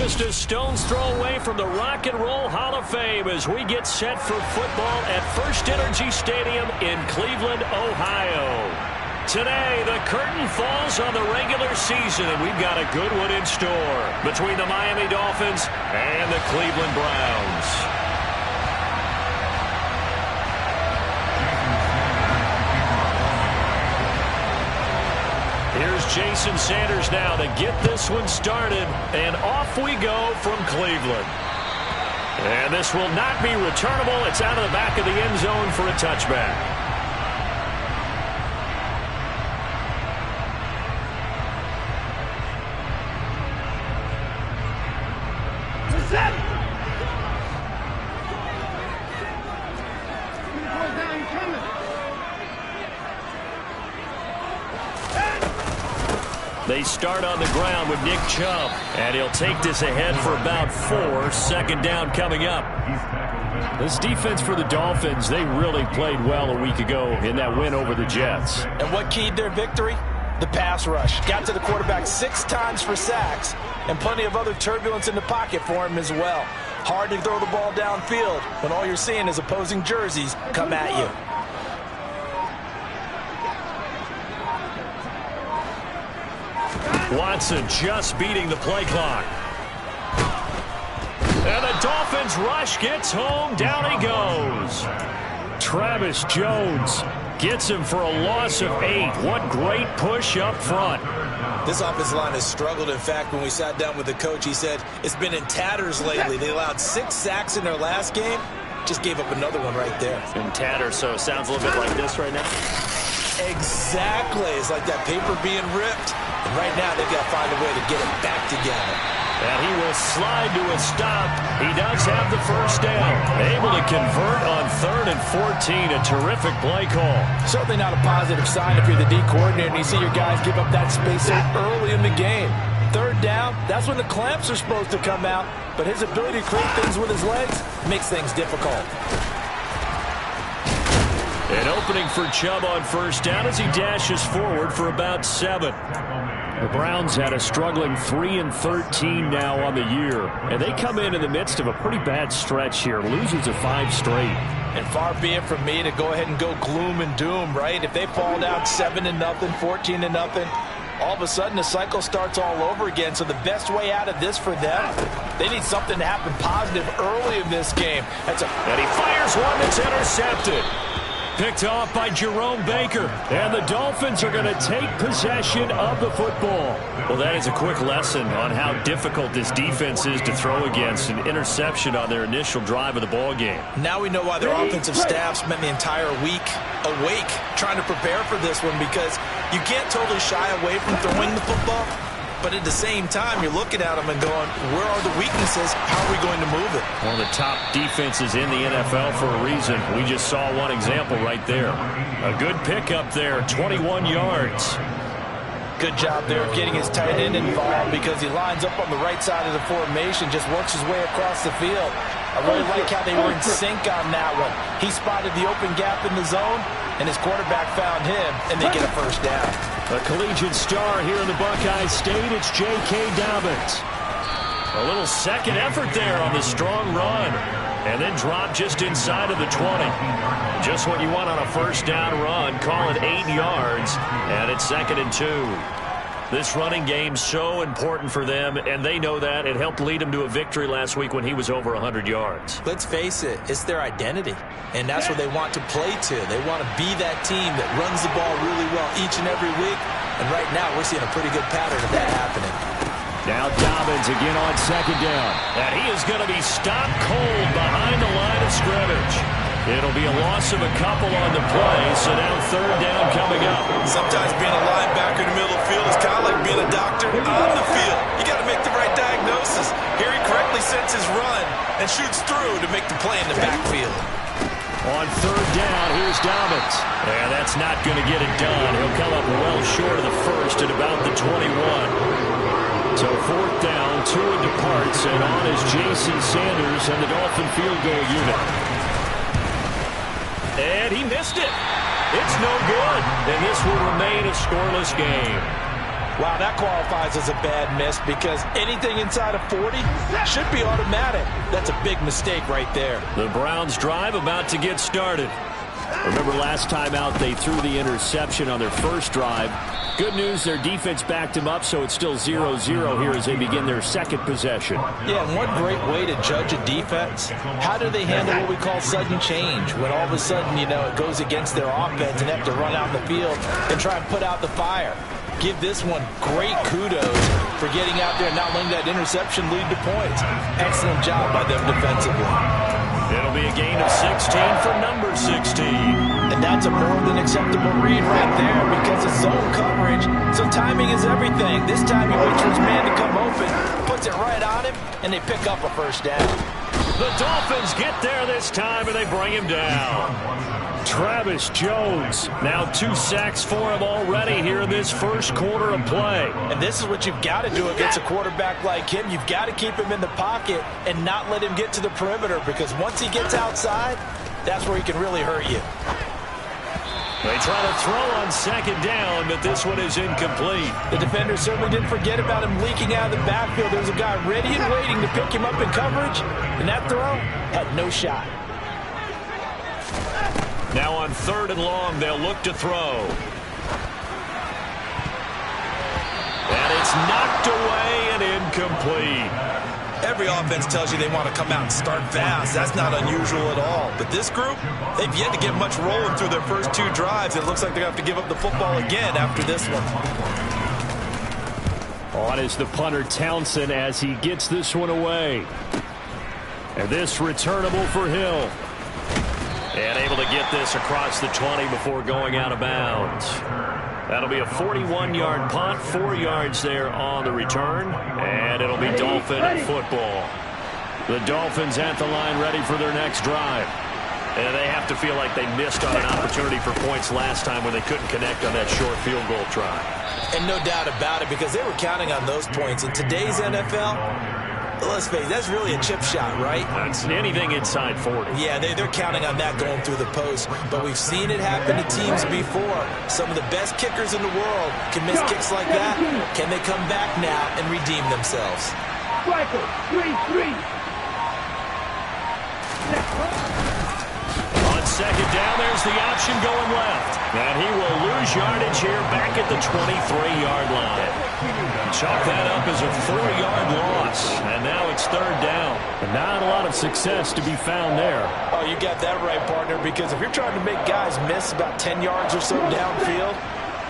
just a stone's throw away from the Rock and Roll Hall of Fame as we get set for football at First Energy Stadium in Cleveland, Ohio. Today, the curtain falls on the regular season, and we've got a good one in store between the Miami Dolphins and the Cleveland Browns. Here's Jason Sanders now to get this one started, and off we go from Cleveland. And this will not be returnable. It's out of the back of the end zone for a touchback. They start on the ground with Nick Chubb, and he'll take this ahead for about 4. Second down coming up. This defense for the Dolphins, they really played well a week ago in that win over the Jets. And what keyed their victory? The pass rush. Got to the quarterback 6 times for sacks, and plenty of other turbulence in the pocket for him as well. Hard to throw the ball downfield when all you're seeing is opposing jerseys come at you. Watson just beating the play clock. And the Dolphins rush gets home. Down he goes. Travis Jones gets him for a loss of 8. What great push up front. This offensive line has struggled. In fact, when we sat down with the coach, he said it's been in tatters lately. They allowed 6 sacks in their last game. Just gave up another one right there. In tatters, so it sounds a little bit like this right now. Exactly. It's like that paper being ripped. And right now, they've got to find a way to get it back together. And he will slide to a stop. He does have the first down. Able to convert on 3rd and 14. A terrific play call. Certainly not a positive sign if you're the D coordinator and you see your guys give up that space so early in the game. 3rd down, that's when the clamps are supposed to come out. But his ability to create things with his legs makes things difficult. An opening for Chubb on first down as he dashes forward for about 7. The Browns had a struggling 3-13 now on the year, and they come in the midst of a pretty bad stretch here, losing to 5 straight. And far be it from me to go ahead and go gloom and doom, right? If they fall down 7-0, 14-0, all of a sudden the cycle starts all over again. So the best way out of this for them, they need something to happen positive early in this game. And he fires one that's intercepted. Picked off by Jerome Baker. And the Dolphins are going to take possession of the football. Well, that is a quick lesson on how difficult this defense is to throw against. An interception on their initial drive of the ball game. Now we know why their offensive staff spent the entire week awake trying to prepare for this one, because you can't totally shy away from throwing the football. But at the same time, you're looking at them and going, where are the weaknesses? How are we going to move it? One of the top defenses in the NFL for a reason. We just saw one example right there. A good pickup there, 21 yards. Good job there of getting his tight end involved, because he lines up on the right side of the formation, just works his way across the field. I really like how they were in sync on that one. He spotted the open gap in the zone, and his quarterback found him, and they get a first down. A collegiate star here in the Buckeye State, it's J.K. Dobbins. A little second effort there on the strong run, and then drop just inside of the 20. Just what you want on a first down run. Call it 8 yards, and it's 2nd and 2. This running game so important for them, and they know that. It helped lead them to a victory last week when he was over 100 yards. Let's face it, it's their identity, and that's what they want to play to. They want to be that team that runs the ball really well each and every week, and right now we're seeing a pretty good pattern of that happening. Now Dobbins again on 2nd down, and he is going to be stopped cold behind the line of scrimmage. It'll be a loss of a couple on the play, so now 3rd down coming up. Sometimes being a linebacker in the middle of the field is kind of like being a doctor on the field. You got to make the right diagnosis. Here he correctly sets his run and shoots through to make the play in the backfield. On 3rd down, here's Dobbins. And that's not going to get it done. He'll come up well short of the first at about the 21. So 4th down, 2 and departs, and on is Jason Sanders and the Dolphin field goal unit. And he missed it. It's no good. And this will remain a scoreless game. Wow, that qualifies as a bad miss because anything inside of 40 should be automatic. That's a big mistake right there. The Browns drive about to get started. Remember last time out they threw the interception on their first drive. Good news, their defense backed them up, so it's still 0-0 here as they begin their second possession. Yeah, and one great way to judge a defense, how do they handle what we call sudden change? When all of a sudden, you know, it goes against their offense and they have to run out in the field and try and put out the fire. Give this one great kudos for getting out there and not letting that interception lead to points. Excellent job by them defensively. It'll be a gain of 16 for number 16. And that's a more than acceptable read right there because it's zone coverage, so timing is everything. This time he waits for his man to come open, puts it right on him, and they pick up a first down. The Dolphins get there this time, and they bring him down. Travis Jones, now 2 sacks for him already here in this first quarter of play. And this is what you've got to do against a quarterback like him. You've got to keep him in the pocket and not let him get to the perimeter because once he gets outside, that's where he can really hurt you. They try to throw on second down, but this one is incomplete. The defender certainly didn't forget about him leaking out of the backfield. There's a guy ready and waiting to pick him up in coverage, and that throw had no shot. Now on 3rd and long, they'll look to throw. And it's knocked away and incomplete. Every offense tells you they want to come out and start fast. That's not unusual at all. But this group, they've yet to get much rolling through their first 2 drives. It looks like they're going to have to give up the football again after this one. On is the punter Townsend as he gets this one away. And this returnable for Hill. And able to get this across the 20 before going out of bounds. That'll be a 41-yard punt, 4 yards there on the return, and it'll be Dolphin football. The Dolphins at the line ready for their next drive. And they have to feel like they missed on an opportunity for points last time when they couldn't connect on that short field goal try. And no doubt about it because they were counting on those points. In today's NFL, let's face it, that's really a chip shot, right? That's anything inside 40. Yeah, they're counting on that going through the post. But we've seen it happen to teams before. Some of the best kickers in the world can miss kicks like that. Can they come back now and redeem themselves? Striker, 3-3. On second down, there's the option going left. And he will lose yardage here back at the 23-yard line. Chalk that up as a 4-yard loss. And now it's 3rd down. And not a lot of success to be found there. Oh, you got that right, partner, because if you're trying to make guys miss about 10 yards or so downfield,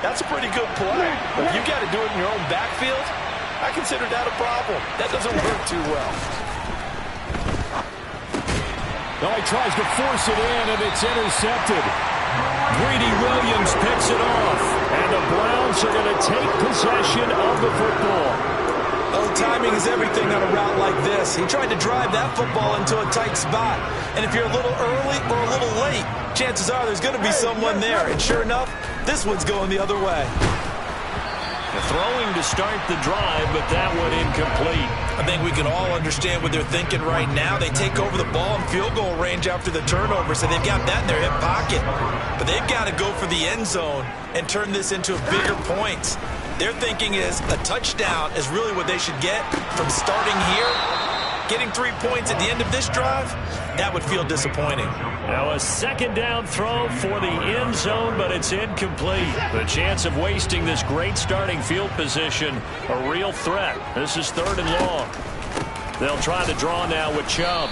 that's a pretty good play. But if you got to do it in your own backfield, I consider that a problem. That doesn't work too well. Well, he tries to force it in, and it's intercepted. Greedy Williams picks it off, and the Browns are going to take possession of the football. Oh, timing is everything on a route like this. He tried to drive that football into a tight spot, and if you're a little early or a little late, chances are there's going to be someone there, and sure enough, this one's going the other way. Throwing to start the drive, but that one incomplete. I think we can all understand what they're thinking right now. They take over the ball in field goal range after the turnover, so they've got that in their hip pocket. But they've got to go for the end zone and turn this into a bigger point. Their thinking is a touchdown is really what they should get from starting here. Getting 3 points at the end of this drive, that would feel disappointing. Now a second down throw for the end zone, but it's incomplete. The chance of wasting this great starting field position, a real threat. This is 3rd and long. They'll try to draw now with Chubb.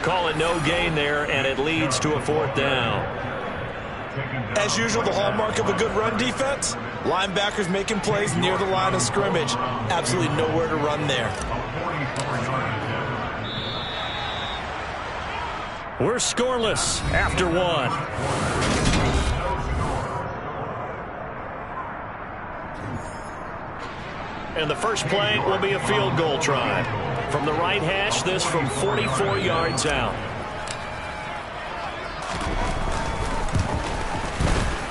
Call it no gain there, and it leads to a 4th down. As usual, the hallmark of a good run defense, linebackers making plays near the line of scrimmage. Absolutely nowhere to run there. We're scoreless after 1. And the first play will be a field goal try. From the right hash, this from 44 yards out.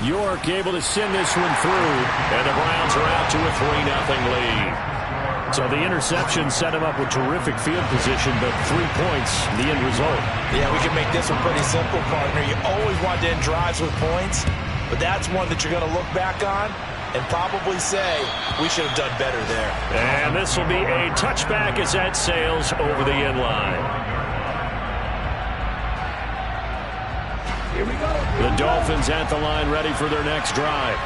York able to send this one through, and the Browns are out to a 3-0 lead. So the interception set him up with terrific field position, but 3 points, the end result. Yeah, we can make this one pretty simple, partner. You always want to end drives with points, but that's one that you're going to look back on and probably say we should have done better there. And this will be a touchback as that sails over the end line. Here we go. The Dolphins at the line ready for their next drive.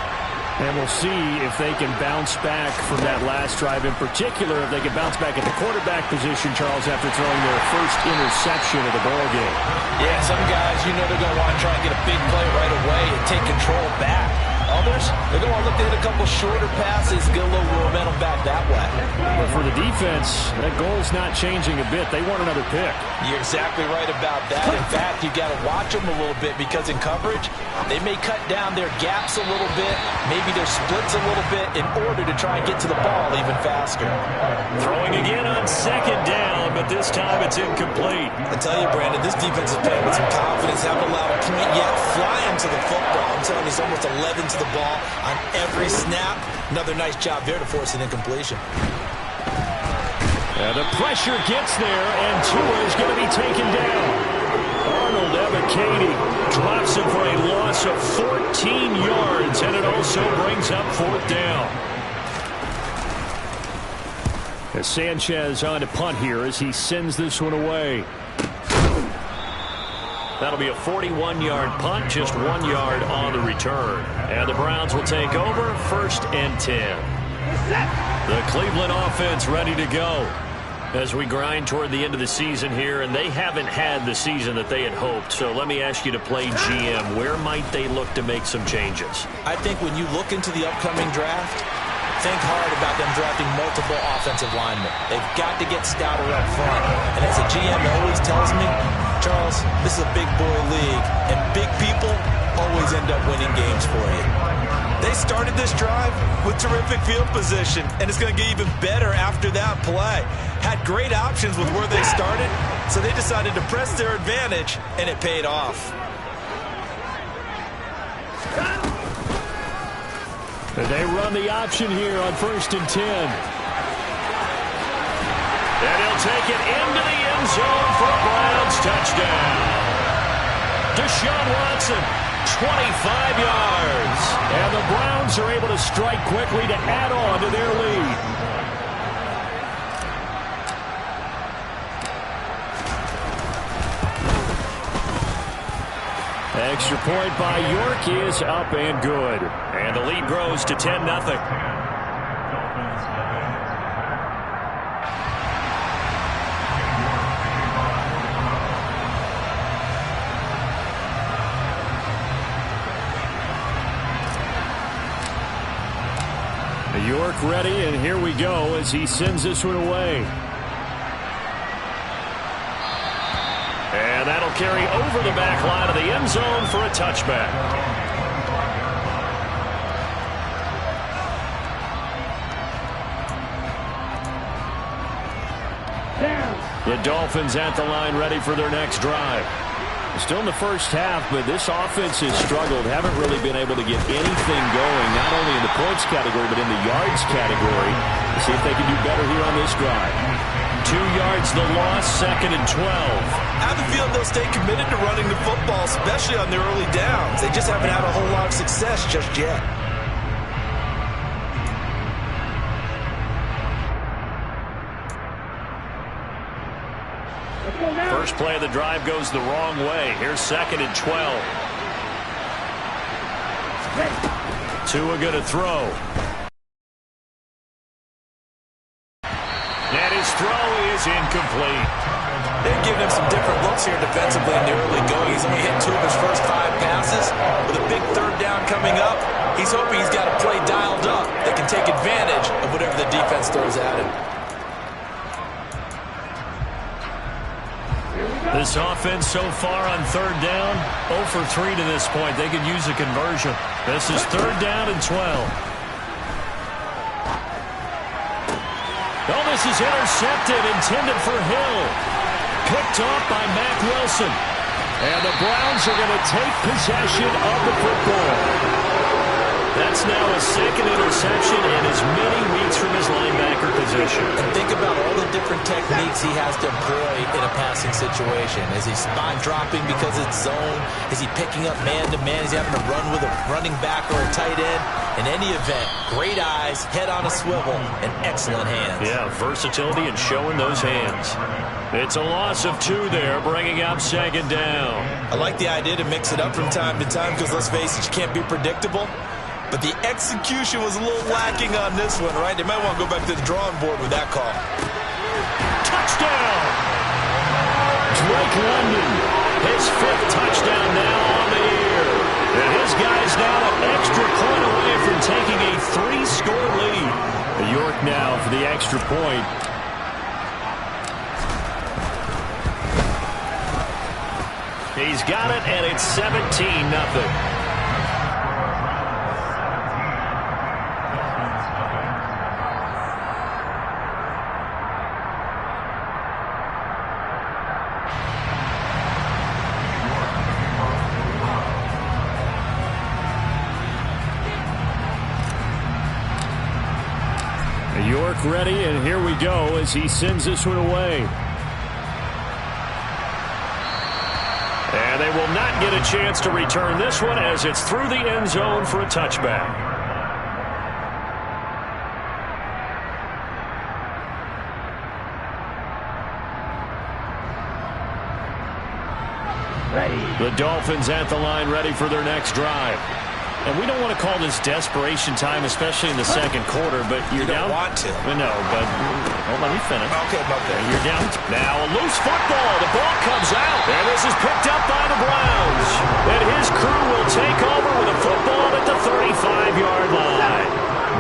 And we'll see if they can bounce back from that last drive. In particular, if they can bounce back at the quarterback position, Charles, after throwing their first interception of the ballgame. Yeah, some guys, you know they're going to want to try and get a big play right away and take control back. Others, they're going to want to look to hit a couple shorter passes, get a little momentum back that way. But for the defense, that goal's not changing a bit. They want another pick. You're exactly right about that. In fact, you got to watch them a little bit because in coverage, they may cut down their gaps a little bit, maybe their splits a little bit in order to try and get to the ball even faster. Throwing again on second down, but this time it's incomplete. I tell you, Brandon, this defense is playing with some confidence, haven't allowed a point yet, flying to the football. I'm telling you, it's almost 11 to the ball on every snap. Another nice job there to force an incompletion. And the pressure gets there, and Tua is going to be taken down. Arnold Ebiketie drops him for a loss of 14 yards, and it also brings up fourth down. As Sanchez on to punt here as he sends this one away. That'll be a 41-yard punt, just 1 yard on the return. And the Browns will take over, 1st and 10. The Cleveland offense ready to go as we grind toward the end of the season here, and they haven't had the season that they had hoped. So let me ask you to play GM. Where might they look to make some changes? I think when you look into the upcoming draft, think hard about them drafting multiple offensive linemen. They've got to get stouter up front. And as a GM always tells me, Charles, this is a big boy league, and big people always end up winning games for you. They started this drive with terrific field position, and it's going to get even better after that play. Had great options with where they started, so they decided to press their advantage, and it paid off. They run the option here on 1st and 10. And he'll take it into the end zone for a Browns touchdown. Deshaun Watson, 25 yards. And the Browns are able to strike quickly to add on to their lead. Extra point by York is up and good. And the lead grows to 10-0. York ready, and here we go as he sends this one away. And that'll carry over the back line of the end zone for a touchback. The Dolphins at the line ready for their next drive. Still in the first half, but this offense has struggled. Haven't really been able to get anything going, not only in the points category, but in the yards category. Let's see if they can do better here on this drive. 2 yards the loss, 2nd and 12. I have a feeling they'll stay committed to running the football, especially on their early downs. They just haven't had a whole lot of success just yet. First play of the drive goes the wrong way. Here's 2nd and 12. Tua going to throw. And his throw is incomplete. They've given him some different looks here defensively in the early going. He's only hit 2 of his first 5 passes. With a big 3rd down coming up, he's hoping he's got a play dialed up that can take advantage of whatever the defense throws at him. This offense so far on 3rd down, 0 for 3 to this point. They could use a conversion. This is 3rd down and 12. Oh, this is intercepted, intended for Hill. Picked off by Mack Wilson. And the Browns are going to take possession of the football. That's now a 2nd interception in as many weeks from his linebacker position. And think about all the different techniques he has to employ in a passing situation. Is he spot dropping because it's zone? Is he picking up man-to-man? Is he having to run with a running back or a tight end? In any event, great eyes, head on a swivel, and excellent hands. Yeah, versatility and showing those hands. It's a loss of 2 there, bringing up second down. I like the idea to mix it up from time to time because, let's face it, you can't be predictable. But the execution was a little lacking on this one, right? They might want to go back to the drawing board with that call. Touchdown! Drake London, his 5th touchdown now on the year. And his guy's now an extra point away from taking a 3-score lead. York now for the extra point. He's got it, and it's 17-0. York ready, and here we go as he sends this one away. And they will not get a chance to return this one as it's through the end zone for a touchback. The Dolphins at the line ready for their next drive. And we don't want to call this desperation time, especially in the second quarter, but you're down. You don't want to. No, but let me finish. Okay. You're down. Now a loose football. The ball comes out. And this is picked up by the Browns. And his crew will take over with a football at the 35-yard line.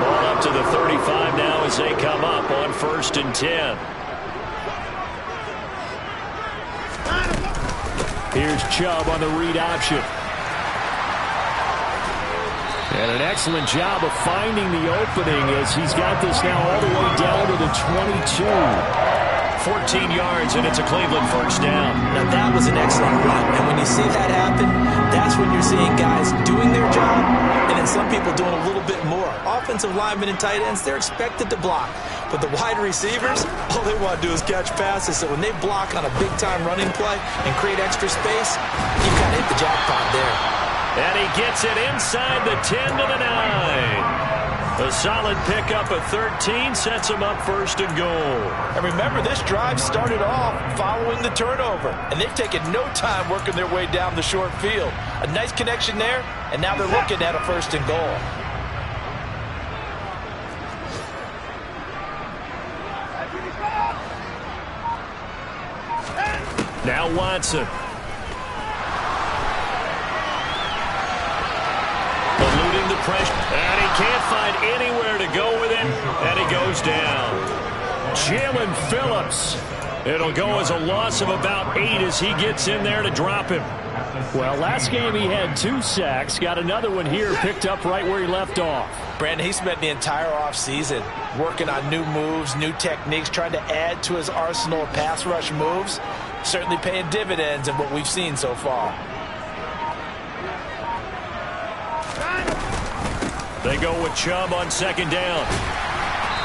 Ball up to the 35 now as they come up on 1st and 10. Here's Chubb on the read option. And an excellent job of finding the opening as he's got this now all the way down to the 22. 14 yards, and it's a Cleveland first down. Now, that was an excellent run. And when you see that happen, that's when you're seeing guys doing their job and then some people doing a little bit more. Offensive linemen and tight ends, they're expected to block. But the wide receivers, all they want to do is catch passes. So when they block on a big-time running play and create extra space, you kind of hit the jackpot there. And he gets it inside the 10 to the 9. A solid pickup of 13 sets him up 1st and goal. And remember, this drive started off following the turnover. And they've taken no time working their way down the short field. A nice connection there, and now they're looking at a 1st and goal. Now Watson. Eluding the pressure. And he can't find anywhere to go with it. And he goes down. Jalen Phillips. It'll go as a loss of about 8 as he gets in there to drop him. Well, last game he had 2 sacks. Got another one here picked up right where he left off. Brandon, he spent the entire offseason working on new moves, new techniques, trying to add to his arsenal of pass rush moves. Certainly paying dividends in what we've seen so far. They go with Chubb on 2nd down.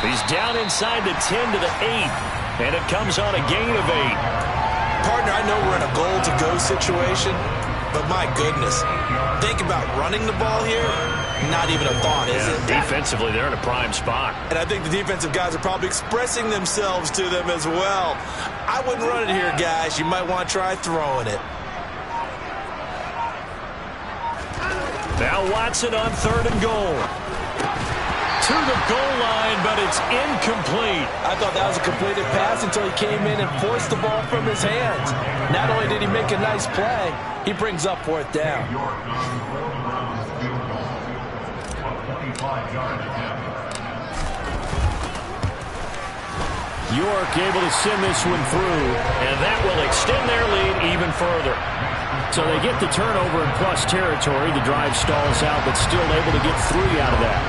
He's down inside the 10 to the 8. And it comes on a gain of 8. Partner, I know we're in a goal-to-go situation, but my goodness. Think about running the ball here. Not even a thought, is it? Defensively, they're in a prime spot. And I think the defensive guys are probably expressing themselves to them as well. I wouldn't run it here, guys. You might want to try throwing it. Now Watson on 3rd and goal. To the goal line, but it's incomplete. I thought that was a completed pass until he came in and forced the ball from his hands. Not only did he make a nice play, he brings up 4th down. York able to send this one through, and that will extend their lead even further. So they get the turnover in plus territory. The drive stalls out, but still able to get 3 out of that.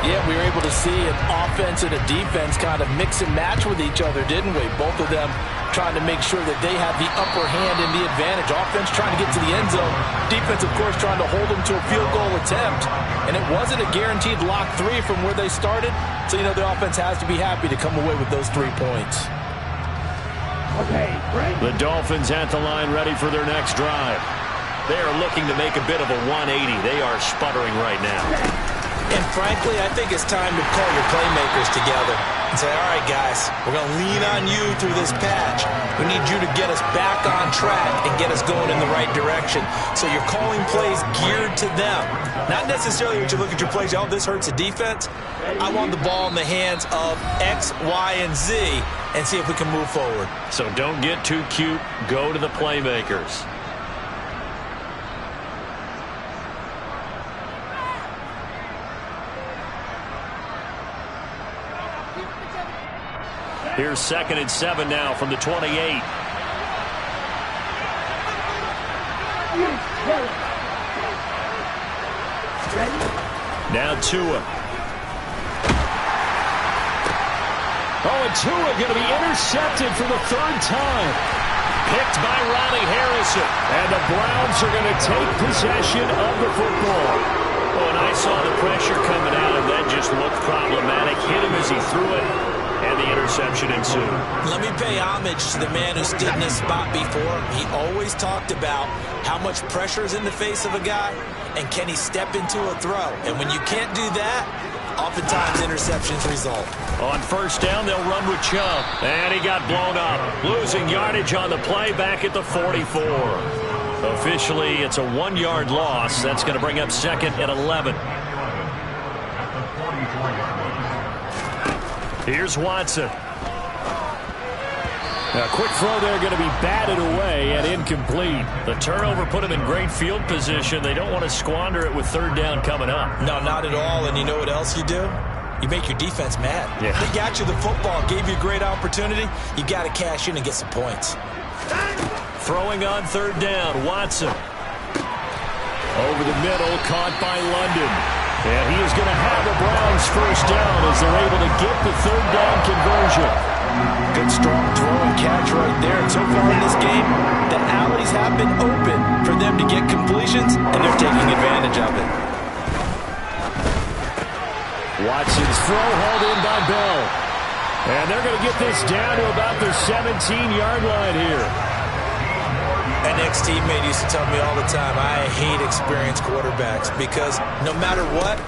Yeah, we were able to see an offense and a defense kind of mix and match with each other, didn't we? Both of them trying to make sure that they have the upper hand and the advantage. Offense trying to get to the end zone. Defense, of course, trying to hold them to a field goal attempt. And it wasn't a guaranteed lock 3 from where they started. So, you know, the offense has to be happy to come away with those 3 points. The Dolphins at the line ready for their next drive. They are looking to make a bit of a 180. They are sputtering right now. And frankly, I think it's time to call your playmakers together and say, all right, guys, we're going to lean on you through this patch. We need you to get us back on track and get us going in the right direction. So you're calling plays geared to them. Not necessarily when you look at your plays, oh, this hurts the defense. I want the ball in the hands of X, Y, and Z and see if we can move forward. So don't get too cute. Go to the playmakers. Here's 2nd and 7 now from the 28. Now Tua. Oh, and Tua going to be intercepted for the 3rd time. Picked by Ronnie Harrison. And the Browns are going to take possession of the football. Oh, and I saw the pressure coming out, and that just looked problematic. Hit him as he threw it. And the interception ensued. Let me pay homage to the man who stood in this spot before. He always talked about how much pressure is in the face of a guy and can he step into a throw. And when you can't do that, oftentimes interceptions result. On 1st down, they'll run with Chubb. And he got blown up. Losing yardage on the play back at the 44. Officially, it's a 1-yard loss. That's going to bring up 2nd and 11. Here's Watson. A quick throw there going to be batted away and incomplete. The turnover put him in great field position. They don't want to squander it with 3rd down coming up. No, not at all. And you know what else you do? You make your defense mad. Yeah. They got you the football, gave you a great opportunity. You got to cash in and get some points. Throwing on 3rd down, Watson. Over the middle, caught by London. And he is going to have the Browns 1st down as they're able to get the 3rd down conversion. Good strong throw and catch right there. And so far in this game, the alleys have been open for them to get completions, and they're taking advantage of it. Watson's throw hauled in by Bell. And they're going to get this down to about their 17-yard line here. An ex-teammate used to tell me all the time, I hate experienced quarterbacks because no matter what,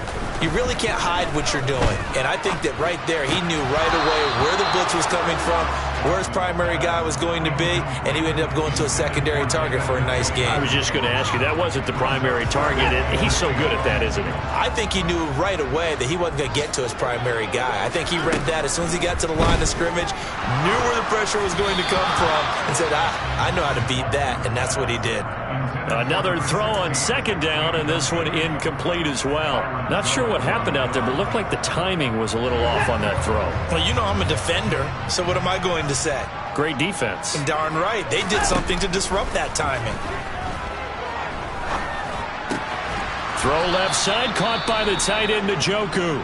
you really can't hide what you're doing. And I think that right there, he knew right away where the blitz was coming from, where his primary guy was going to be, and he ended up going to a secondary target for a nice game. I was just going to ask you, that wasn't the primary target. He's so good at that, isn't he? I think he knew right away that he wasn't going to get to his primary guy. I think he read that as soon as he got to the line of scrimmage, knew where the pressure was going to come from, and said, I know how to beat that, and that's what he did. Another throw on 2nd down, and this one incomplete as well. Not sure what happened out there, but it looked like the timing was a little off on that throw. Well, you know I'm a defender, so what am I going to say? Great defense. And darn right, they did something to disrupt that timing. Throw left side, caught by the tight end, Njoku.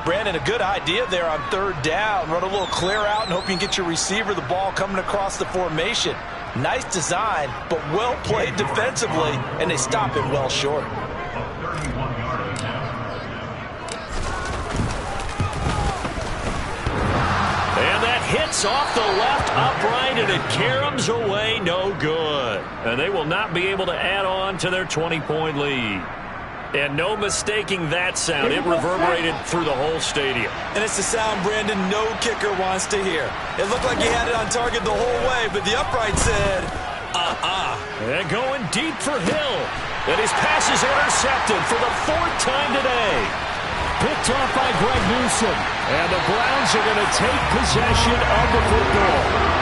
Brandon, a good idea there on 3rd down. Run a little clear out and hope you can get your receiver the ball coming across the formation. Nice design, but well played defensively, and they stop it well short. And that hits off the left upright, and it caroms away, no good. And they will not be able to add on to their 20-point lead. And no mistaking that sound. It reverberated through the whole stadium. And it's the sound, Brandon, no kicker wants to hear. It looked like he had it on target the whole way, but the upright said, And going deep for Hill. And his pass is intercepted for the 4th time today. Picked off by Greg Newsome. And the Browns are going to take possession of the football.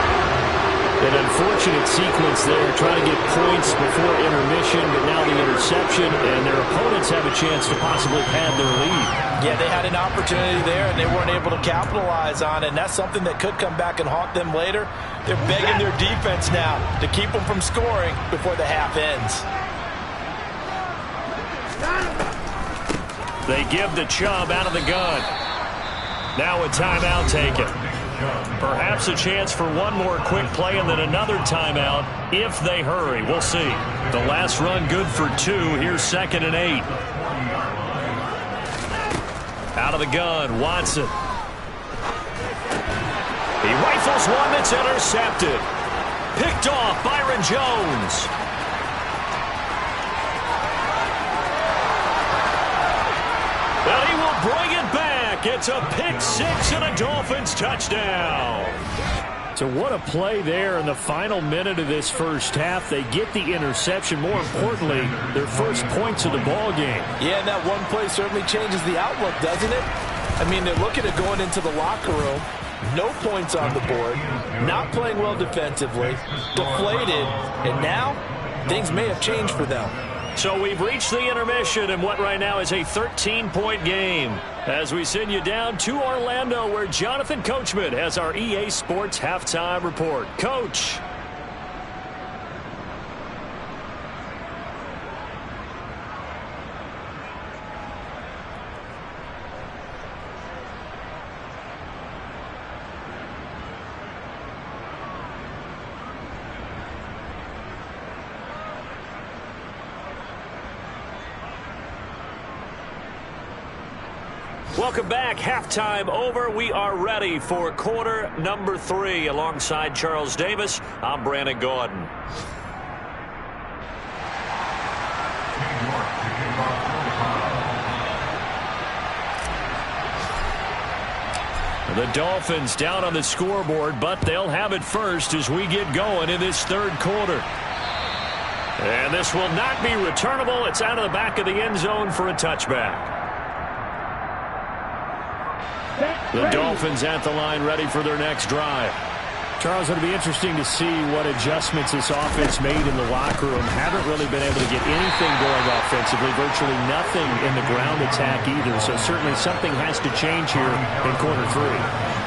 An unfortunate sequence there, trying to get points before intermission, but now the interception, and their opponents have a chance to possibly pad their lead. Yeah, they had an opportunity there, and they weren't able to capitalize on it, and that's something that could come back and haunt them later. They're begging their defense now to keep them from scoring before the half ends. They give the Chubb out of the gun. Now a timeout taken. Perhaps a chance for one more quick play and then another timeout if they hurry. We'll see. The last run good for 2. Here's 2nd and 8. Out of the gun, Watson. He right rifles one that's intercepted. Picked off Byron Jones. And he will bring it back. It's a pick six and a Dolphins touchdown. So what a play there in the final minute of this first half. They get the interception. More importantly, their first points of the ball game. Yeah, and that one play certainly changes the outlook, doesn't it? I mean, they're looking at going into the locker room. No points on the board. Not playing well defensively. Deflated. And now, things may have changed for them. So we've reached the intermission in what right now is a 13-point game. As we send you down to Orlando, where Jonathan Coachman has our EA Sports Halftime Report. Coach. Welcome back. Halftime over. We are ready for quarter number 3. Alongside Charles Davis, I'm Brandon Gaudin. The Dolphins down on the scoreboard, but they'll have it first as we get going in this third quarter. And this will not be returnable. It's out of the back of the end zone for a touchback. The Dolphins at the line, ready for their next drive. Charles, it'll be interesting to see what adjustments this offense made in the locker room. Haven't really been able to get anything going offensively, virtually nothing in the ground attack either. So certainly something has to change here in quarter 3.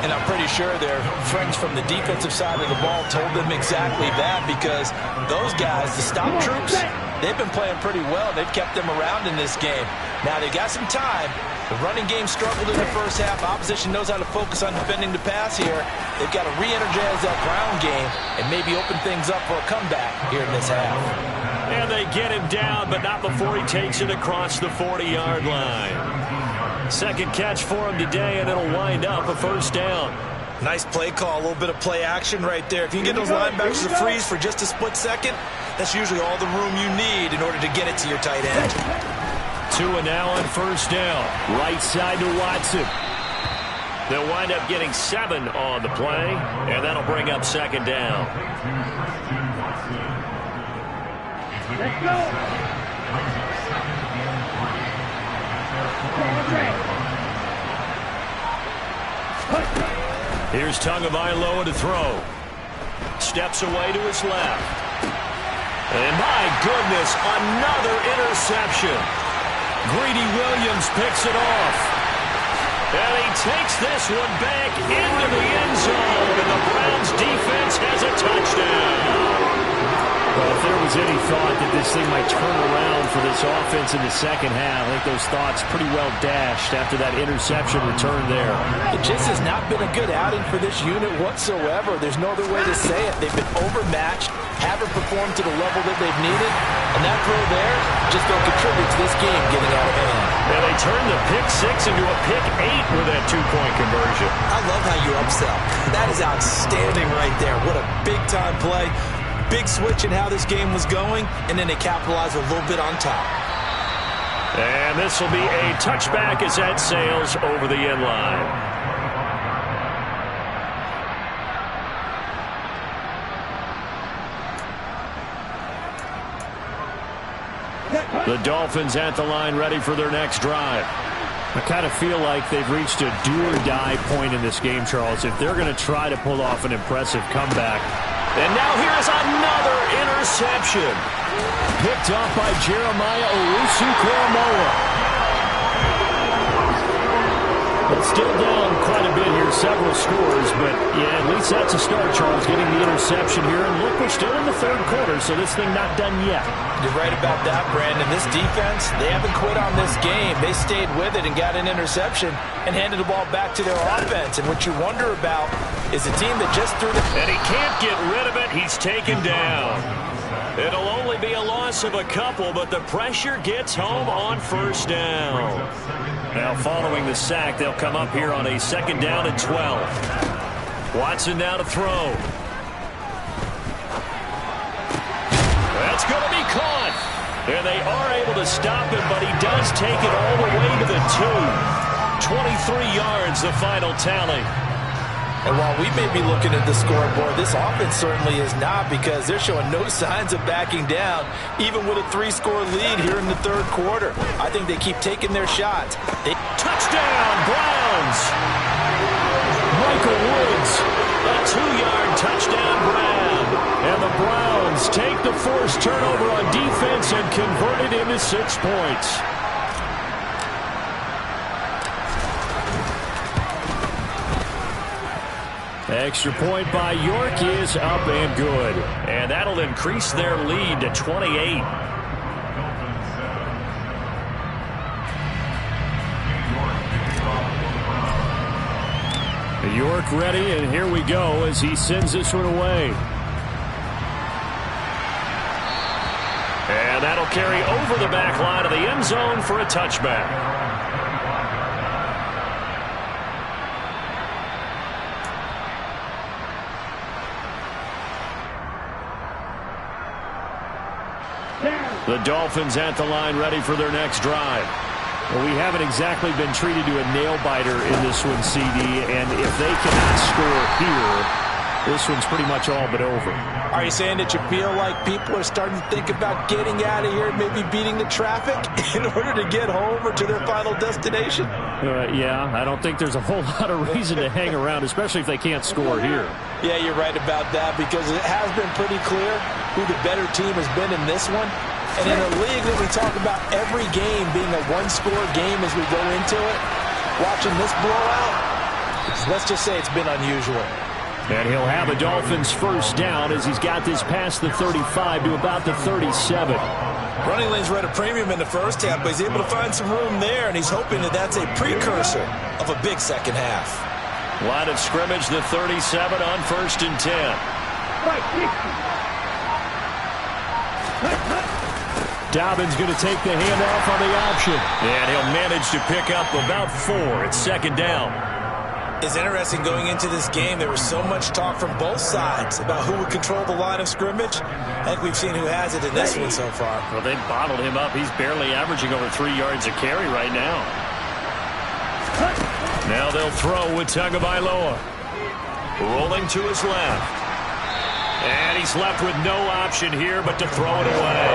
And I'm pretty sure their friends from the defensive side of the ball told them exactly that, because those guys, the stop troops, they've been playing pretty well. They've kept them around in this game. Now they've got some time. The running game struggled in the first half. Opposition knows how to focus on defending the pass here. They've got to re-energize that ground game and maybe open things up for a comeback here in this half. And they get him down, but not before he takes it across the 40-yard line. Second catch for him today, and it'll wind up a first down. Nice play call, a little bit of play action right there. If you can get those linebackers to freeze for just a split second, that's usually all the room you need in order to get it to your tight end. Tua now on first down. Right side to Watson. They'll wind up getting 7 on the play, and that'll bring up second down. Let's go. Here's Tagovailoa to throw. Steps away to his left. And my goodness, another interception. Greedy Williams picks it off. And he takes this one back into the end zone. And the Browns defense has a touchdown. Well, if there was any thought that this thing might turn around for this offense in the second half, I think those thoughts pretty well dashed after that interception return there. It just has not been a good outing for this unit whatsoever. There's no other way to say it. They've been overmatched, haven't performed to the level that they've needed, and that throw there just don't contribute to this game getting out of hand. And they turned the pick 6 into a pick 8 with that 2-point conversion. I love how you upsell. That is outstanding right there. What a big-time play. Big switch in how this game was going, and then they capitalized a little bit on top. And this will be a touchback as that sails over the end line. The Dolphins at the line, ready for their next drive. I kind of feel like they've reached a do-or-die point in this game, Charles. If they're going to try to pull off an impressive comeback. And now here's another interception. Picked off by Jeremiah Owusu-Koramoah. But still down quite a bit here, several scores. But, yeah, at least that's a start, Charles, getting the interception here. And look, we're still in the third quarter, so this thing not done yet. You're right about that, Brandon. This defense, they haven't quit on this game. They stayed with it and got an interception and handed the ball back to their offense. And what you wonder about is a team that just threw the... And he can't get rid of it. He's taken down. It'll only be a loss of a couple, but the pressure gets home on first down. Now following the sack, they'll come up here on a second down and 12. Watson now to throw. That's going to be caught. And they are able to stop him, but he does take it all the way to the 2. 23 yards, the final tally. And while we may be looking at the scoreboard, this offense certainly is not, because they're showing no signs of backing down, even with a 3-score lead here in the third quarter. I think they keep taking their shots. Touchdown, Browns! Michael Woods, a 2-yard touchdown grab. And the Browns take the forced turnover on defense and convert it into 6 points. Extra point by York is up and good. And that'll increase their lead to 28. York ready, and here we go as he sends this one away. And that'll carry over the back line of the end zone for a touchback. The Dolphins at the line, ready for their next drive. Well, we haven't exactly been treated to a nail-biter in this one, CD, and if they cannot score here, this one's pretty much all but over. Are you saying that you feel like people are starting to think about getting out of here and maybe beating the traffic in order to get home or to their final destination? Yeah, I don't think there's a whole lot of reason to hang around, especially if they can't score here. Yeah, you're right about that, because it has been pretty clear who the better team has been in this one. And in a league that we talk about every game being a one-score game as we go into it, watching this blowout, let's just say it's been unusual. And he'll have a Dolphins first down as he's got this past the 35 to about the 37. Running lanes were at a premium in the first half, but he's able to find some room there, and he's hoping that that's a precursor of a big second half. Line of scrimmage, the 37 on 1st and 10. Dobbins going to take the handoff on the option. And he'll manage to pick up about 4. It's 2nd down. It's interesting going into this game. There was so much talk from both sides about who would control the line of scrimmage. I think we've seen who has it in this one so far. Well, they bottled him up. He's barely averaging over 3 yards a carry right now. Now they'll throw with Tagovailoa. Rolling to his left. And he's left with no option here but to throw it away.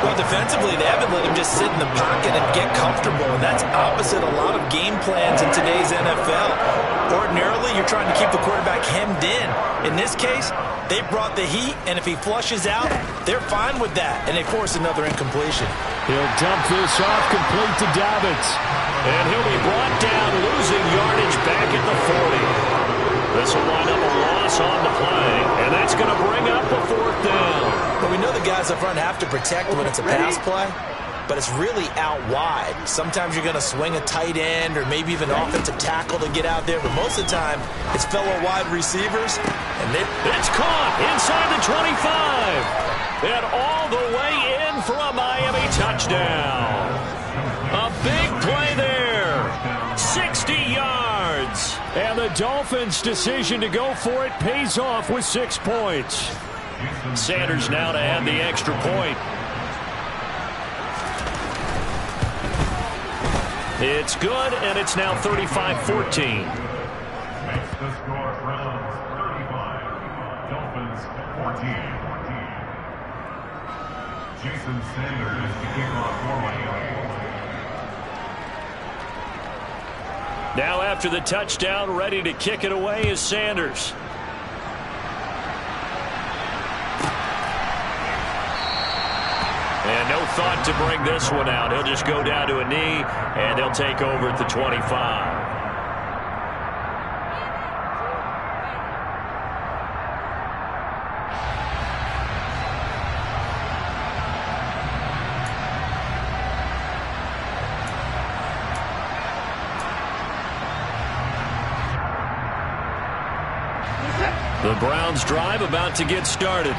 Well, defensively, they haven't let him just sit in the pocket and get comfortable, and that's opposite a lot of game plans in today's NFL. Ordinarily, you're trying to keep the quarterback hemmed in. In this case, they brought the heat, and if he flushes out, they're fine with that, and they force another incompletion. He'll dump this off complete to Dobbins. And he'll be brought down, losing yardage back at the 40. This will wind up a loss on the play, and that's going to bring up a 4th down. But we know the guys up front have to protect when it's a pass play, but it's really out wide. Sometimes you're going to swing a tight end or maybe even an offensive tackle to get out there, but most of the time it's fellow wide receivers. And it's caught inside the 25, and all the way in for a Miami touchdown. A big play there, 60 yards. And the Dolphins' decision to go for it pays off with 6 points. Sanders now to add the extra point. It's good, and it's now 35-14. Makes the score Browns 35, Dolphins 14. Jason Sanders to kick off for Miami. Now after the touchdown, ready to kick it away is Sanders. And no thought to bring this one out. He'll just go down to a knee, and they'll take over at the 25. The Browns drive about to get started.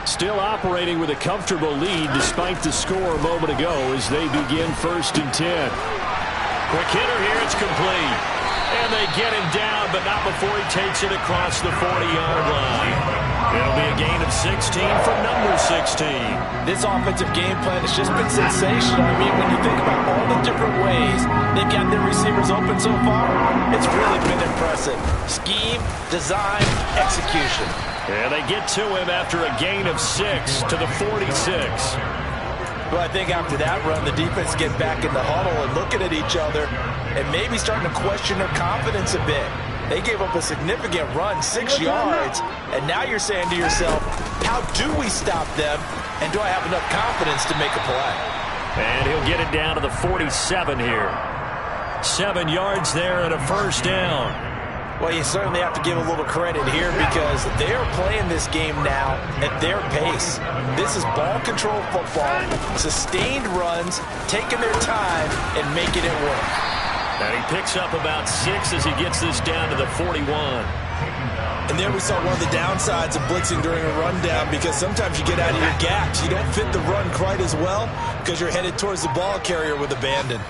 Still operating with a comfortable lead despite the score a moment ago as they begin 1st and 10. Quick hitter here, it's complete. And they get him down, but not before he takes it across the 40-yard line. It'll be a gain of 16 for number 16. This offensive game plan has just been sensational. I mean, when you think about all the different ways they've got their receivers open so far, it's really been impressive. Scheme, design, execution. And they get to him after a gain of 6 to the 46. Well, I think after that run, the defense get back in the huddle and looking at each other and maybe starting to question their confidence a bit. They gave up a significant run, 6 yards, and now you're saying to yourself, how do we stop them, and do I have enough confidence to make a play? And he'll get it down to the 47 here. 7 yards there and a first down. Well, you certainly have to give a little credit here because they are playing this game now at their pace. This is ball control football, sustained runs, taking their time and making it work. And he picks up about 6 as he gets this down to the 41. And there we saw one of the downsides of blitzing during a rundown because sometimes you get out of your gaps. You don't fit the run quite as well because you're headed towards the ball carrier with abandon.